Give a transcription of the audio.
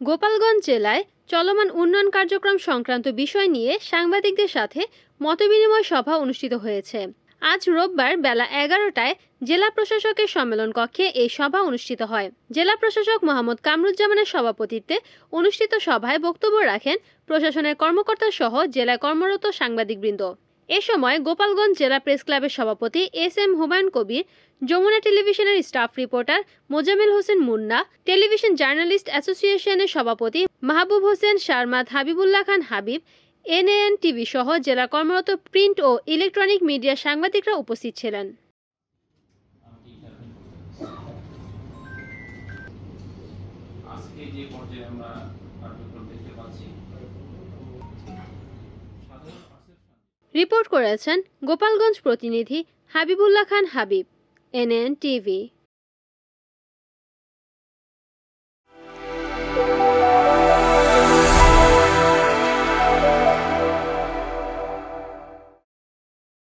গোপালগঞ্জ জেলায় চলমান উন্নয়ন কার্যক্রম সংক্রান্ত বিষয় নিয়ে সাংবাদিকদের সাথে মতবিনিময় সভা অনুষ্ঠিত হয়েছে। আজ রোববার বেলা 11টায় জেলা প্রশাসকের সম্মেলন কক্ষে এই সভা অনুষ্ঠিত হয়। জেলা প্রশাসক মোহাম্মদ কামরুজ্জামানের সভাপতিত্বে অনুষ্ঠিত সভায় বক্তব্য রাখেন প্রশাসনের কর্মকর্তা সহ জেলায় কর্মরত সাংবাদিকবৃন্দ। এ সময় গোপালগঞ্জ জেলা প্রেস ক্লাবের সভাপতি এস.এম. হুমায়ুন কবির, যমুনা টেলিভিশনের staff reporter Mozammel Hossain Munna, television journalist অ্যাসোসিয়েশনের সভাপতি মাহবুব হোসেন শারমাদ, হাবিবুল্লাহ খান হাবিব, এনএএন টিভি সহ জেলা কর্মরত প্রিন্ট ও ইলেকট্রনিক মিডিয়ার সাংবাদিকরা উপস্থিত ছিলেন। রিপোর্ট করেছেন গোপালগঞ্জ প্রতিনিধি হাবিবুল্লাহ খান হাবিব, এনএএন টিভি।